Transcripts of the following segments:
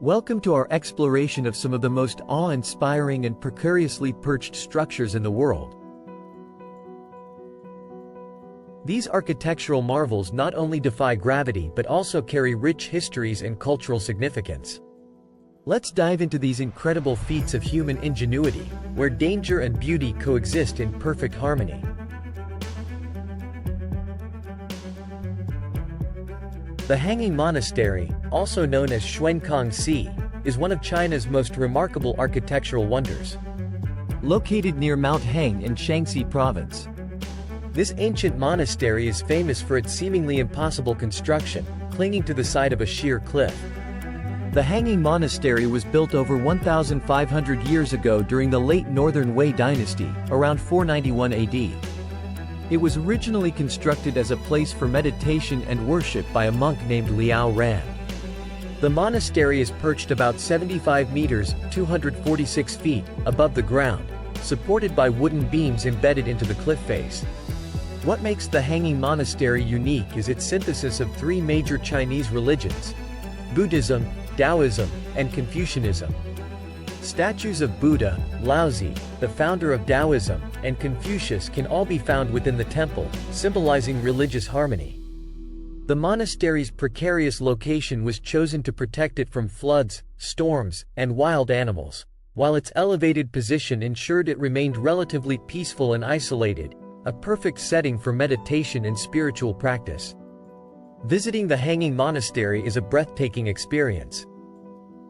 Welcome to our exploration of some of the most awe-inspiring and precariously perched structures in the world. These architectural marvels not only defy gravity but also carry rich histories and cultural significance. Let's dive into these incredible feats of human ingenuity, where danger and beauty coexist in perfect harmony. The Hanging Monastery, also known as Xuankang-Si, is one of China's most remarkable architectural wonders. Located near Mount Hang in Shaanxi Province, this ancient monastery is famous for its seemingly impossible construction, clinging to the side of a sheer cliff. The Hanging Monastery was built over 1,500 years ago during the late Northern Wei dynasty, around 491 AD. It was originally constructed as a place for meditation and worship by a monk named Liao Ran. The monastery is perched about 75 meters (246 feet) above the ground, supported by wooden beams embedded into the cliff face. What makes the Hanging Monastery unique is its synthesis of three major Chinese religions: Buddhism, Taoism, and Confucianism. Statues of Buddha, Laozi, the founder of Taoism, and Confucius can all be found within the temple, symbolizing religious harmony. The monastery's precarious location was chosen to protect it from floods, storms, and wild animals, while its elevated position ensured it remained relatively peaceful and isolated, a perfect setting for meditation and spiritual practice. Visiting the Hanging Monastery is a breathtaking experience.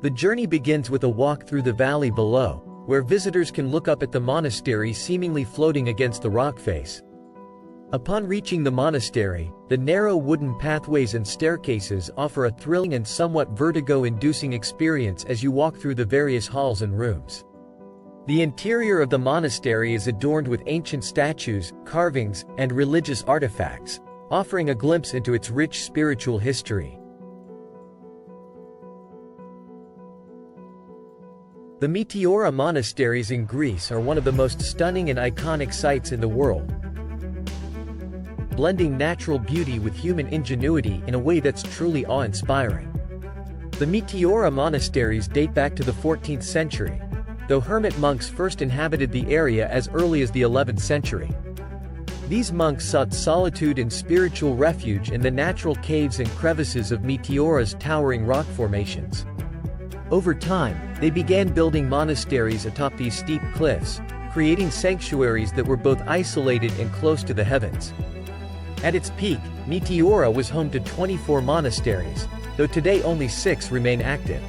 The journey begins with a walk through the valley below, where visitors can look up at the monastery seemingly floating against the rock face. Upon reaching the monastery, the narrow wooden pathways and staircases offer a thrilling and somewhat vertigo-inducing experience as you walk through the various halls and rooms. The interior of the monastery is adorned with ancient statues, carvings, and religious artifacts, offering a glimpse into its rich spiritual history. The Meteora monasteries in Greece are one of the most stunning and iconic sights in the world, blending natural beauty with human ingenuity in a way that's truly awe-inspiring. The Meteora monasteries date back to the 14th century, though hermit monks first inhabited the area as early as the 11th century. These monks sought solitude and spiritual refuge in the natural caves and crevices of Meteora's towering rock formations. Over time, they began building monasteries atop these steep cliffs, creating sanctuaries that were both isolated and close to the heavens. At its peak, Meteora was home to 24 monasteries, though today only 6 remain active.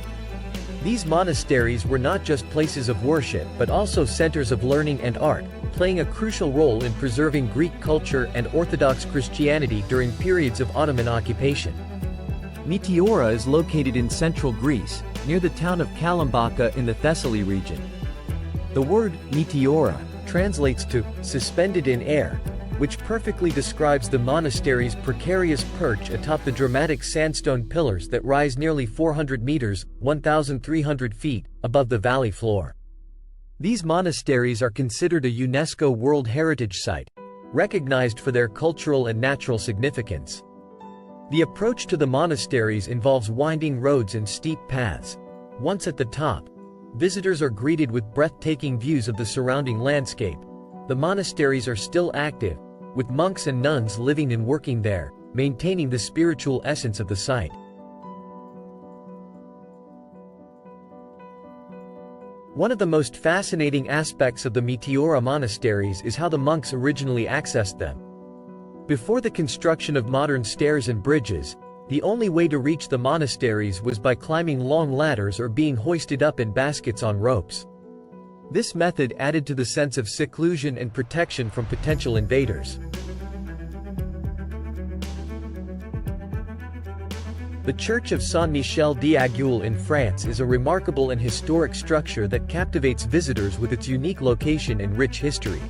These monasteries were not just places of worship but also centers of learning and art, playing a crucial role in preserving Greek culture and Orthodox Christianity during periods of Ottoman occupation. Meteora is located in central Greece, near the town of Kalimbaka in the Thessaly region. The word Meteora translates to suspended in air, which perfectly describes the monastery's precarious perch atop the dramatic sandstone pillars that rise nearly 400 meters (1,300 feet) above the valley floor. These monasteries are considered a UNESCO World Heritage Site, recognized for their cultural and natural significance. The approach to the monasteries involves winding roads and steep paths. Once at the top, visitors are greeted with breathtaking views of the surrounding landscape. The monasteries are still active, with monks and nuns living and working there, maintaining the spiritual essence of the site. One of the most fascinating aspects of the Meteora monasteries is how the monks originally accessed them. Before the construction of modern stairs and bridges, the only way to reach the monasteries was by climbing long ladders or being hoisted up in baskets on ropes. This method added to the sense of seclusion and protection from potential invaders. The Church of Saint-Michel-d'Aiguille in France is a remarkable and historic structure that captivates visitors with its unique location and rich history.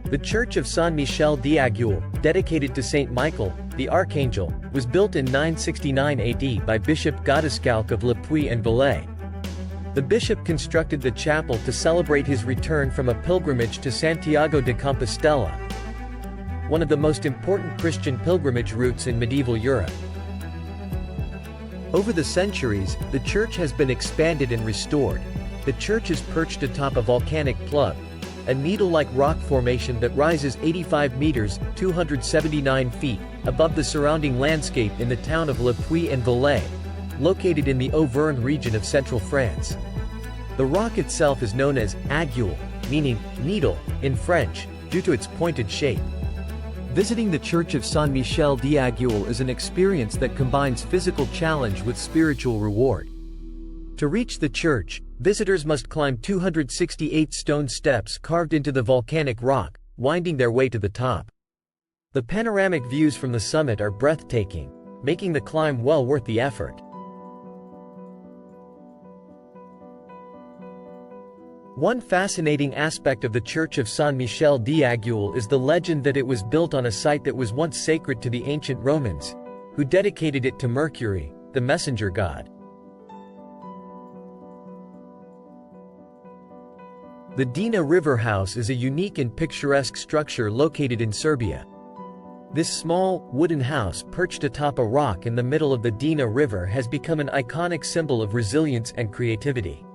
The Church of Saint-Michel-d'Aiguille, dedicated to Saint Michael, the Archangel, was built in 969 AD by Bishop Godescalc of Le Puy and Velay. The bishop constructed the chapel to celebrate his return from a pilgrimage to Santiago de Compostela, one of the most important Christian pilgrimage routes in medieval Europe. Over the centuries, the church has been expanded and restored. The church is perched atop a volcanic plug, a needle-like rock formation that rises 85 meters, 279 feet, above the surrounding landscape in the town of Le Puy-en-Velay, located in the Auvergne region of central France. The rock itself is known as aiguille, meaning needle, in French, due to its pointed shape. Visiting the Church of Saint-Michel d'Aiguille is an experience that combines physical challenge with spiritual reward. To reach the church, visitors must climb 268 stone steps carved into the volcanic rock, winding their way to the top. The panoramic views from the summit are breathtaking, making the climb well worth the effort. One fascinating aspect of the Church of Saint-Michel d'Aiguille is the legend that it was built on a site that was once sacred to the ancient Romans, who dedicated it to Mercury, the messenger god. The Dina River House is a unique and picturesque structure located in Serbia. This small, wooden house perched atop a rock in the middle of the Dina River has become an iconic symbol of resilience and creativity.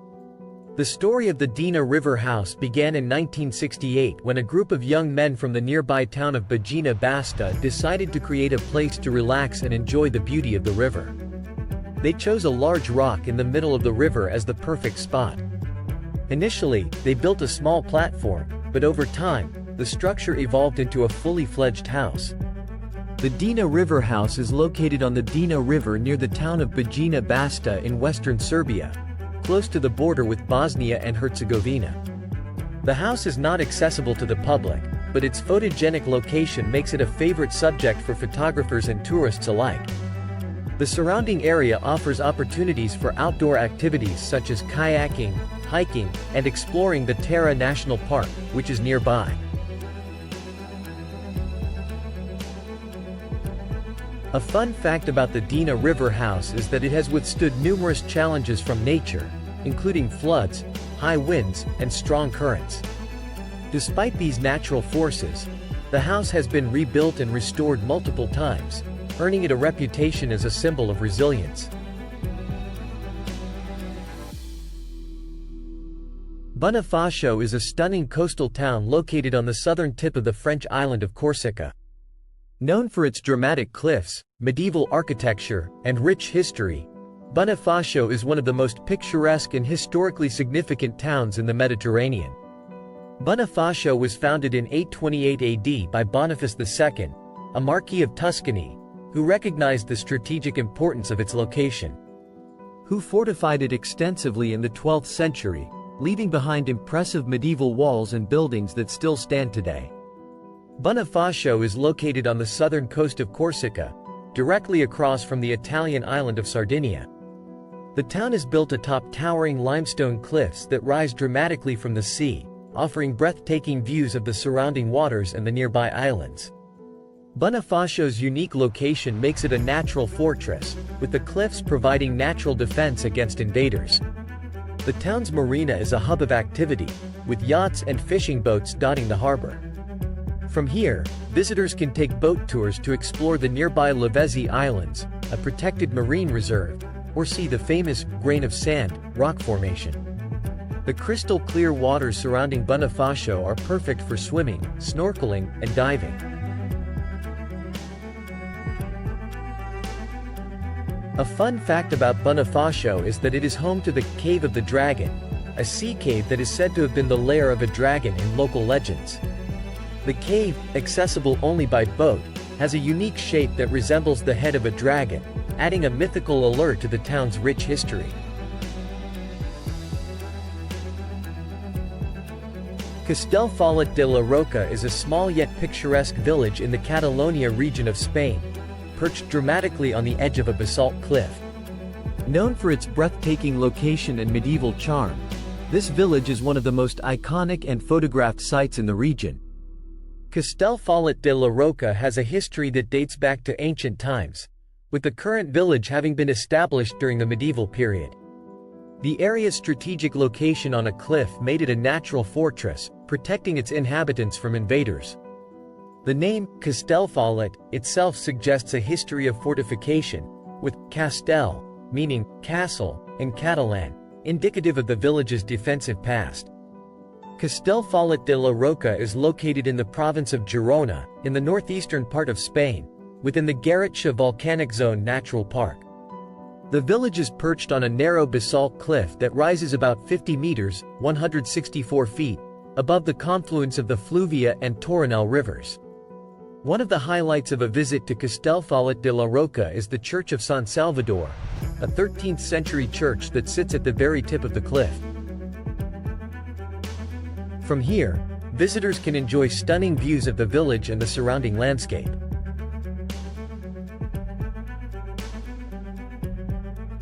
The story of the Dina River House began in 1968 when a group of young men from the nearby town of Bajina Basta decided to create a place to relax and enjoy the beauty of the river. They chose a large rock in the middle of the river as the perfect spot. Initially, they built a small platform, but over time, the structure evolved into a fully fledged house. The Dina River House is located on the Dina River near the town of Bajina Basta in western Serbia, close to the border with Bosnia and Herzegovina. The house is not accessible to the public, but its photogenic location makes it a favorite subject for photographers and tourists alike. The surrounding area offers opportunities for outdoor activities such as kayaking, hiking, and exploring the Terra National Park, which is nearby. A fun fact about the Dina River House is that it has withstood numerous challenges from nature, including floods, high winds, and strong currents. Despite these natural forces, the house has been rebuilt and restored multiple times, earning it a reputation as a symbol of resilience. Bonifacio is a stunning coastal town located on the southern tip of the French island of Corsica. Known for its dramatic cliffs, medieval architecture, and rich history, Bonifacio is one of the most picturesque and historically significant towns in the Mediterranean. Bonifacio was founded in 828 AD by Boniface II, a Marquis of Tuscany, who recognized the strategic importance of its location. Who fortified it extensively in the 12th century, leaving behind impressive medieval walls and buildings that still stand today. Bonifacio is located on the southern coast of Corsica, directly across from the Italian island of Sardinia. The town is built atop towering limestone cliffs that rise dramatically from the sea, offering breathtaking views of the surrounding waters and the nearby islands. Bonifacio's unique location makes it a natural fortress, with the cliffs providing natural defense against invaders. The town's marina is a hub of activity, with yachts and fishing boats dotting the harbor. From here, visitors can take boat tours to explore the nearby Lavezzi Islands, a protected marine reserve, or see the famous grain of sand rock formation. The crystal-clear waters surrounding Bonifacio are perfect for swimming, snorkeling, and diving. A fun fact about Bonifacio is that it is home to the Cave of the Dragon, a sea cave that is said to have been the lair of a dragon in local legends. The cave, accessible only by boat, has a unique shape that resembles the head of a dragon, adding a mythical allure to the town's rich history. Castellfollit de la Roca is a small yet picturesque village in the Catalonia region of Spain, perched dramatically on the edge of a basalt cliff. Known for its breathtaking location and medieval charm, this village is one of the most iconic and photographed sites in the region. Castellfollit de la Roca has a history that dates back to ancient times, with the current village having been established during the medieval period. The area's strategic location on a cliff made it a natural fortress, protecting its inhabitants from invaders. The name, Castellfollit, itself suggests a history of fortification, with castell, meaning castle, in Catalan, indicative of the village's defensive past. Castellfollit de la Roca is located in the province of Girona, in the northeastern part of Spain, within the Garrotxa Volcanic Zone Natural Park. The village is perched on a narrow basalt cliff that rises about 50 meters, 164 feet, above the confluence of the Fluvia and Toronel rivers. One of the highlights of a visit to Castellfollit de la Roca is the Church of San Salvador, a 13th-century church that sits at the very tip of the cliff. From here, visitors can enjoy stunning views of the village and the surrounding landscape.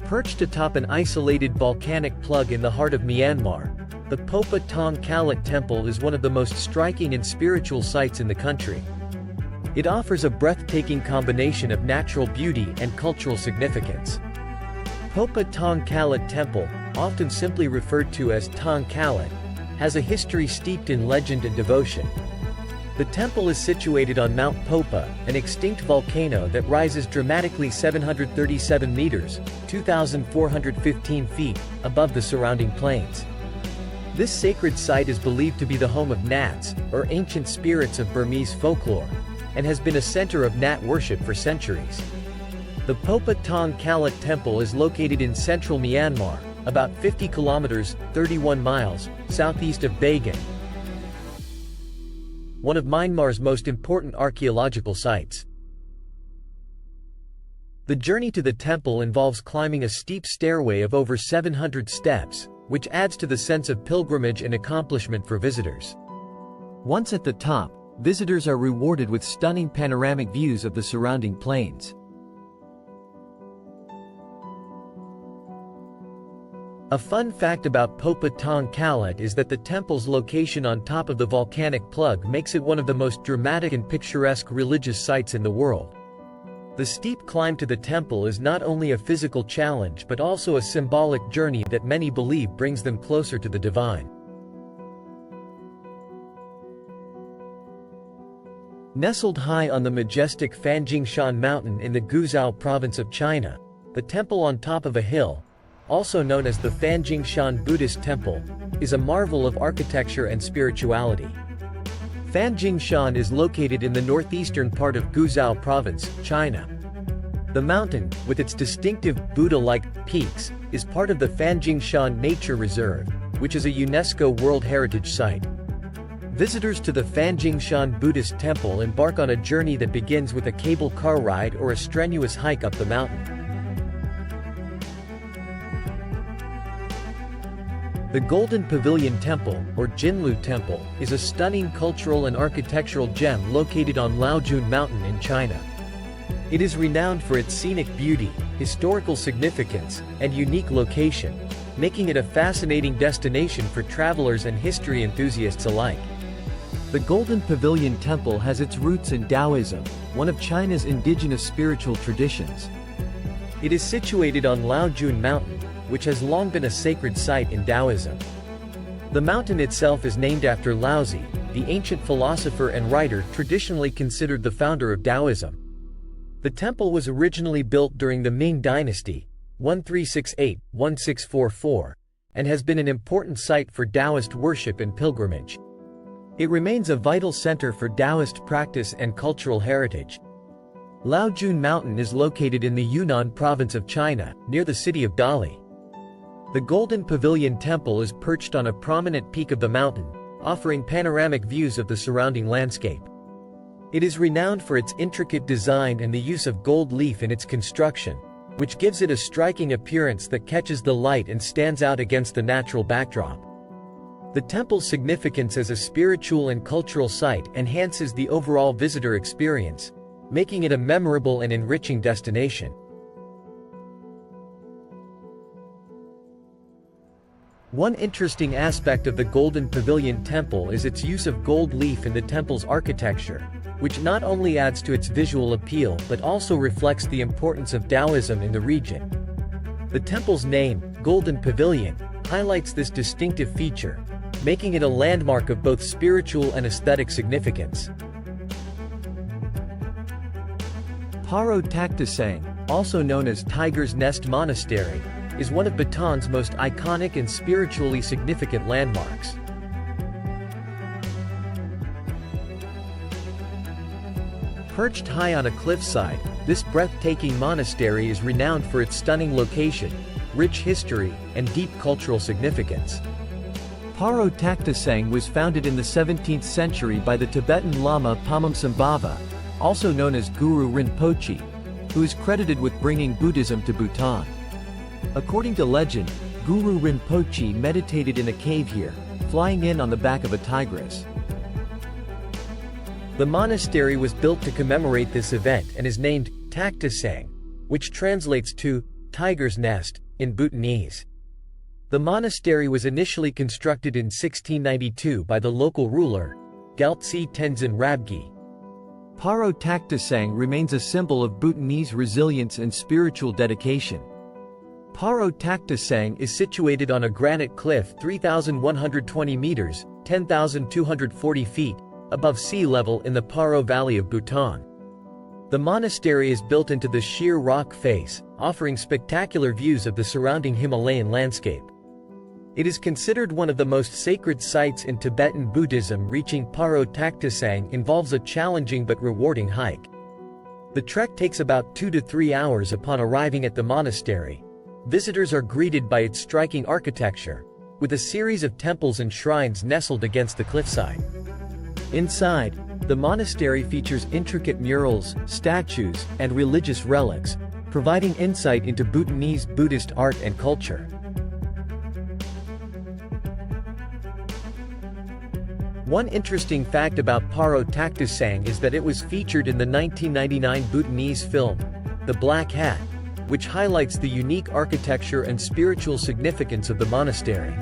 Perched atop an isolated volcanic plug in the heart of Myanmar, the Popa Tong Kalat Temple is one of the most striking and spiritual sights in the country. It offers a breathtaking combination of natural beauty and cultural significance. Popa Tong Kalat Temple, often simply referred to as Tong Kalat, has a history steeped in legend and devotion. The temple is situated on Mount Popa, an extinct volcano that rises dramatically 737 meters, 2,415 feet, above the surrounding plains. This sacred site is believed to be the home of Nats, or ancient spirits of Burmese folklore, and has been a center of Nat worship for centuries. The Popa Tong Kalat Temple is located in central Myanmar, about 50 kilometers, 31 miles, southeast of Bagan, one of Myanmar's most important archaeological sites. The journey to the temple involves climbing a steep stairway of over 700 steps, which adds to the sense of pilgrimage and accomplishment for visitors. Once at the top, visitors are rewarded with stunning panoramic views of the surrounding plains. A fun fact about Popa Tong Kalat is that the temple's location on top of the volcanic plug makes it one of the most dramatic and picturesque religious sites in the world. The steep climb to the temple is not only a physical challenge but also a symbolic journey that many believe brings them closer to the divine. Nestled high on the majestic Fanjingshan Mountain in the Guizhou province of China, the temple on top of a hill, also known as the Fanjingshan Buddhist Temple, is a marvel of architecture and spirituality. Fanjingshan is located in the northeastern part of Guizhou Province, China. The mountain, with its distinctive Buddha-like peaks, is part of the Fanjingshan Nature Reserve, which is a UNESCO World Heritage Site. Visitors to the Fanjingshan Buddhist Temple embark on a journey that begins with a cable car ride or a strenuous hike up the mountain. The Golden Pavilion Temple, or Jinlu Temple, is a stunning cultural and architectural gem located on Laojun Mountain in China. It is renowned for its scenic beauty, historical significance, and unique location, making it a fascinating destination for travelers and history enthusiasts alike. The Golden Pavilion Temple has its roots in Taoism, one of China's indigenous spiritual traditions. It is situated on Laojun Mountain, which has long been a sacred site in Taoism. The mountain itself is named after Laozi, the ancient philosopher and writer traditionally considered the founder of Taoism. The temple was originally built during the Ming Dynasty, 1368-1644, and has been an important site for Taoist worship and pilgrimage. It remains a vital center for Taoist practice and cultural heritage. Laojun Mountain is located in the Yunnan province of China, near the city of Dali. The Golden Pavilion Temple is perched on a prominent peak of the mountain, offering panoramic views of the surrounding landscape. It is renowned for its intricate design and the use of gold leaf in its construction, which gives it a striking appearance that catches the light and stands out against the natural backdrop. The temple's significance as a spiritual and cultural site enhances the overall visitor experience, making it a memorable and enriching destination. One interesting aspect of the Golden Pavilion Temple is its use of gold leaf in the temple's architecture, which not only adds to its visual appeal but also reflects the importance of Taoism in the region. The temple's name, Golden Pavilion, highlights this distinctive feature, making it a landmark of both spiritual and aesthetic significance. Paro Taktasang, also known as Tiger's Nest Monastery, is one of Bhutan's most iconic and spiritually significant landmarks. Perched high on a cliffside, this breathtaking monastery is renowned for its stunning location, rich history, and deep cultural significance. Paro Taktasang was founded in the 17th century by the Tibetan Lama Padmasambhava, also known as Guru Rinpoche, who is credited with bringing Buddhism to Bhutan. According to legend, Guru Rinpoche meditated in a cave here, flying in on the back of a tigress. The monastery was built to commemorate this event and is named Taktasang, which translates to Tiger's Nest in Bhutanese. The monastery was initially constructed in 1692 by the local ruler, Gyaltse Tenzin Rabgye. Paro Taktasang remains a symbol of Bhutanese resilience and spiritual dedication. Paro Taktasang is situated on a granite cliff 3,120 meters, 10,240 feet, above sea level in the Paro Valley of Bhutan. The monastery is built into the sheer rock face, offering spectacular views of the surrounding Himalayan landscape. It is considered one of the most sacred sites in Tibetan Buddhism. Reaching Paro Taktasang involves a challenging but rewarding hike. The trek takes about 2 to 3 hours. Upon arriving at the monastery, visitors are greeted by its striking architecture, with a series of temples and shrines nestled against the cliffside. Inside, the monastery features intricate murals, statues, and religious relics, providing insight into Bhutanese Buddhist art and culture. One interesting fact about Paro Taktasang is that it was featured in the 1999 Bhutanese film, The Black Hat, which highlights the unique architecture and spiritual significance of the monastery.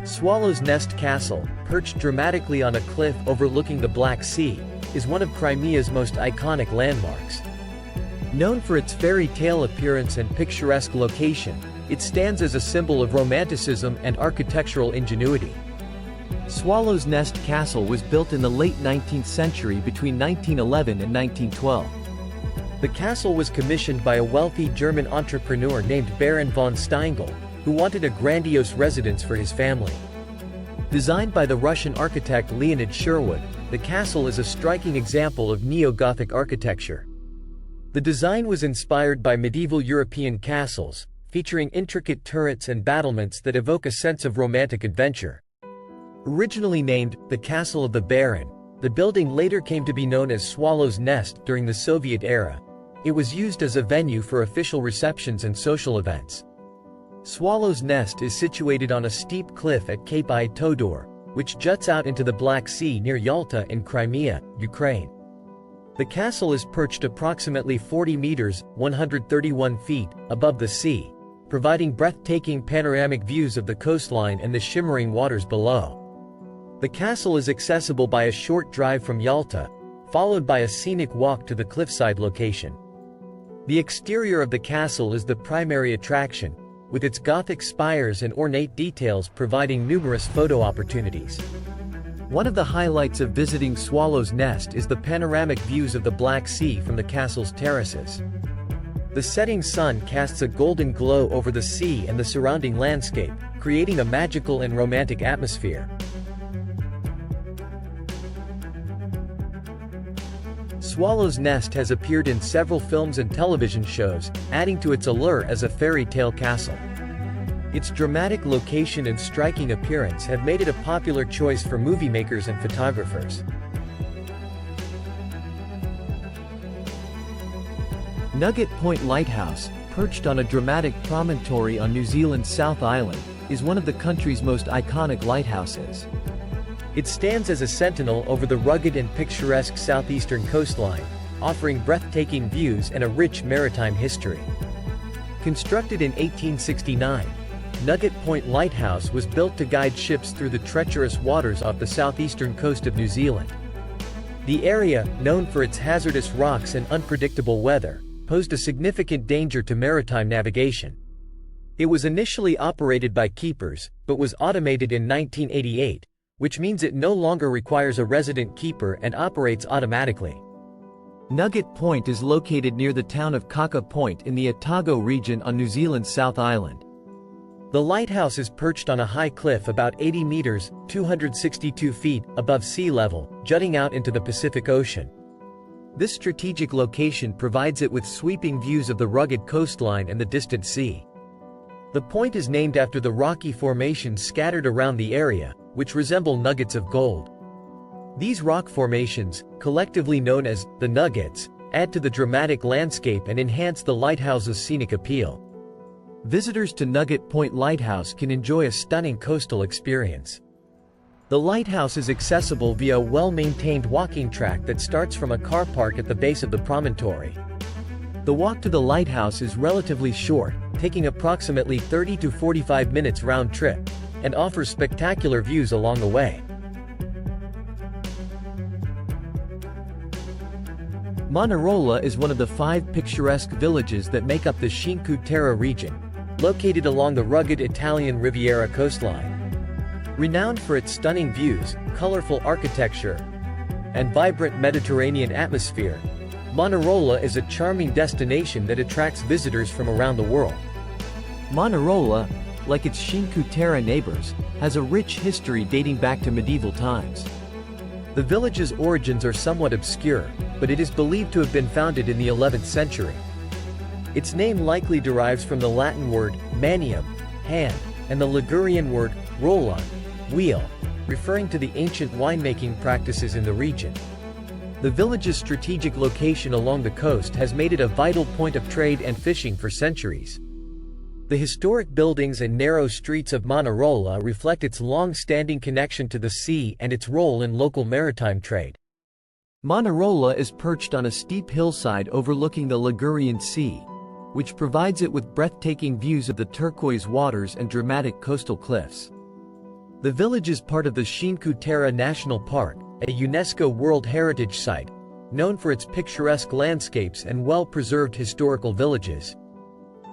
Swallow's Nest Castle, perched dramatically on a cliff overlooking the Black Sea, is one of Crimea's most iconic landmarks. Known for its fairy tale appearance and picturesque location, it stands as a symbol of romanticism and architectural ingenuity. Swallow's Nest Castle was built in the late 19th century between 1911 and 1912. The castle was commissioned by a wealthy German entrepreneur named Baron von Steingl, who wanted a grandiose residence for his family. Designed by the Russian architect Leonid Sherwood, the castle is a striking example of neo-Gothic architecture. The design was inspired by medieval European castles, featuring intricate turrets and battlements that evoke a sense of romantic adventure. Originally named the Castle of the Baron, the building later came to be known as Swallow's Nest during the Soviet era. It was used as a venue for official receptions and social events. Swallow's Nest is situated on a steep cliff at Cape Todor, which juts out into the Black Sea near Yalta in Crimea, Ukraine. The castle is perched approximately 40 meters, 131 feet, above the sea, providing breathtaking panoramic views of the coastline and the shimmering waters below. The castle is accessible by a short drive from Yalta, followed by a scenic walk to the cliffside location. The exterior of the castle is the primary attraction, with its Gothic spires and ornate details providing numerous photo opportunities. One of the highlights of visiting Swallow's Nest is the panoramic views of the Black Sea from the castle's terraces. The setting sun casts a golden glow over the sea and the surrounding landscape, creating a magical and romantic atmosphere. Swallow's Nest has appeared in several films and television shows, adding to its allure as a fairy tale castle. Its dramatic location and striking appearance have made it a popular choice for movie makers and photographers. Nugget Point Lighthouse, perched on a dramatic promontory on New Zealand's South Island, is one of the country's most iconic lighthouses. It stands as a sentinel over the rugged and picturesque southeastern coastline, offering breathtaking views and a rich maritime history. Constructed in 1869, Nugget Point Lighthouse was built to guide ships through the treacherous waters off the southeastern coast of New Zealand. The area, known for its hazardous rocks and unpredictable weather, posed a significant danger to maritime navigation. It was initially operated by keepers, but was automated in 1988, which means it no longer requires a resident keeper and operates automatically. Nugget Point is located near the town of Kaka Point in the Otago region on New Zealand's South Island. The lighthouse is perched on a high cliff about 80 meters, 262 feet, above sea level, jutting out into the Pacific Ocean. This strategic location provides it with sweeping views of the rugged coastline and the distant sea. The point is named after the rocky formations scattered around the area, which resemble nuggets of gold. These rock formations, collectively known as the Nuggets, add to the dramatic landscape and enhance the lighthouse's scenic appeal. Visitors to Nugget Point Lighthouse can enjoy a stunning coastal experience. The lighthouse is accessible via a well-maintained walking track that starts from a car park at the base of the promontory. The walk to the lighthouse is relatively short, taking approximately 30 to 45 minutes round trip, and offers spectacular views along the way. Manarola is one of the 5 picturesque villages that make up the Cinque Terre region, located along the rugged Italian Riviera coastline. Renowned for its stunning views, colorful architecture, and vibrant Mediterranean atmosphere, Manarola is a charming destination that attracts visitors from around the world. Manarola, like its Cinque Terre neighbors, has a rich history dating back to medieval times. The village's origins are somewhat obscure, but it is believed to have been founded in the 11th century. Its name likely derives from the Latin word manium, hand, and the Ligurian word rolla, wheel, referring to the ancient winemaking practices in the region. The village's strategic location along the coast has made it a vital point of trade and fishing for centuries. The historic buildings and narrow streets of Manarola reflect its long-standing connection to the sea and its role in local maritime trade. Manarola is perched on a steep hillside overlooking the Ligurian Sea, which provides it with breathtaking views of the turquoise waters and dramatic coastal cliffs. The village is part of the Cinque Terre National Park, a UNESCO World Heritage Site, known for its picturesque landscapes and well-preserved historical villages.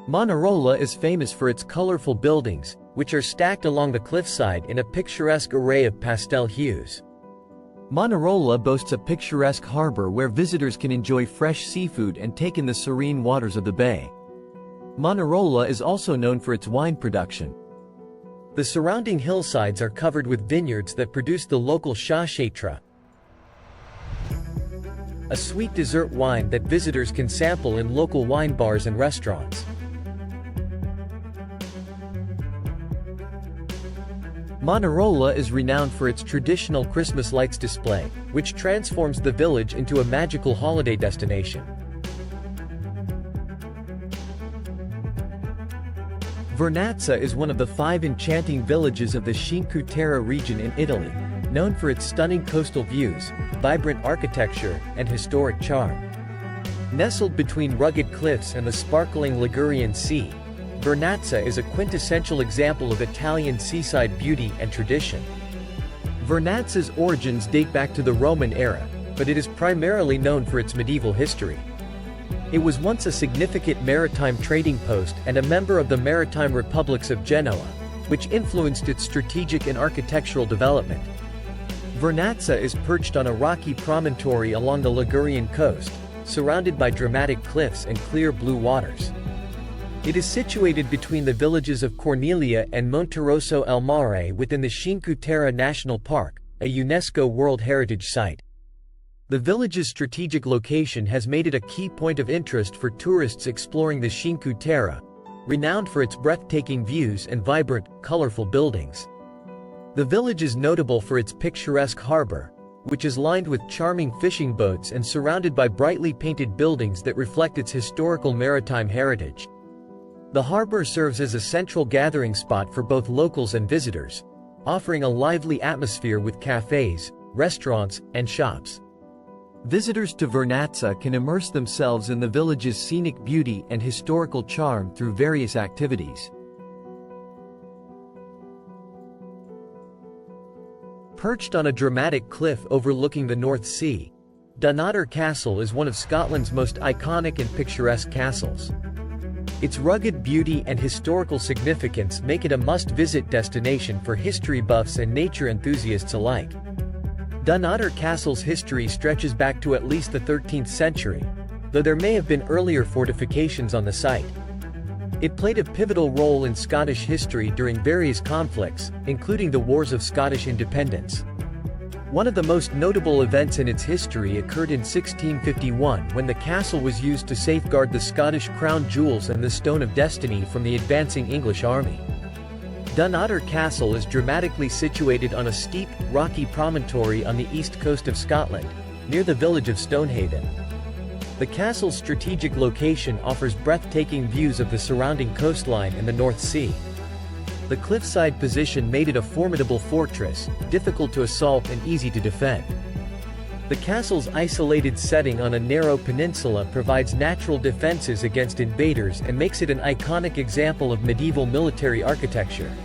Manarola is famous for its colorful buildings, which are stacked along the cliffside in a picturesque array of pastel hues. Manarola boasts a picturesque harbor where visitors can enjoy fresh seafood and take in the serene waters of the bay. Manarola is also known for its wine production. The surrounding hillsides are covered with vineyards that produce the local Chachetra, a sweet dessert wine that visitors can sample in local wine bars and restaurants. Manarola is renowned for its traditional Christmas lights display, which transforms the village into a magical holiday destination. Vernazza is one of the 5 enchanting villages of the Cinque Terre region in Italy, known for its stunning coastal views, vibrant architecture, and historic charm. Nestled between rugged cliffs and the sparkling Ligurian Sea, Vernazza is a quintessential example of Italian seaside beauty and tradition. Vernazza's origins date back to the Roman era, but it is primarily known for its medieval history. It was once a significant maritime trading post and a member of the maritime republics of Genoa, which influenced its strategic and architectural development. Vernazza is perched on a rocky promontory along the Ligurian coast, surrounded by dramatic cliffs and clear blue waters. It is situated between the villages of Cornelia and Monterosso al Mare within the Cinque Terre National Park, a UNESCO World Heritage Site. The village's strategic location has made it a key point of interest for tourists exploring the Cinque Terre, renowned for its breathtaking views and vibrant, colorful buildings. The village is notable for its picturesque harbor, which is lined with charming fishing boats and surrounded by brightly painted buildings that reflect its historical maritime heritage. The harbor serves as a central gathering spot for both locals and visitors, offering a lively atmosphere with cafes, restaurants, and shops. Visitors to Vernazza can immerse themselves in the village's scenic beauty and historical charm through various activities. Perched on a dramatic cliff overlooking the North Sea, Dunnottar Castle is one of Scotland's most iconic and picturesque castles. Its rugged beauty and historical significance make it a must-visit destination for history buffs and nature enthusiasts alike. Dunnottar Castle's history stretches back to at least the 13th century, though there may have been earlier fortifications on the site. It played a pivotal role in Scottish history during various conflicts, including the Wars of Scottish Independence. One of the most notable events in its history occurred in 1651 when the castle was used to safeguard the Scottish crown jewels and the Stone of Destiny from the advancing English army. Dunnottar Castle is dramatically situated on a steep, rocky promontory on the east coast of Scotland, near the village of Stonehaven. The castle's strategic location offers breathtaking views of the surrounding coastline and the North Sea. The cliffside position made it a formidable fortress, difficult to assault and easy to defend. The castle's isolated setting on a narrow peninsula provides natural defenses against invaders and makes it an iconic example of medieval military architecture.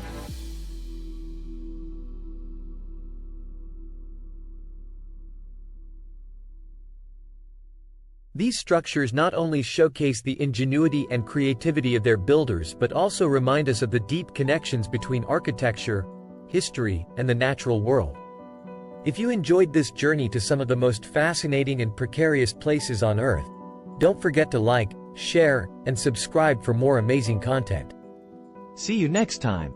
These structures not only showcase the ingenuity and creativity of their builders but also remind us of the deep connections between architecture, history, and the natural world. If you enjoyed this journey to some of the most fascinating and precarious places on Earth, don't forget to like, share, and subscribe for more amazing content. See you next time.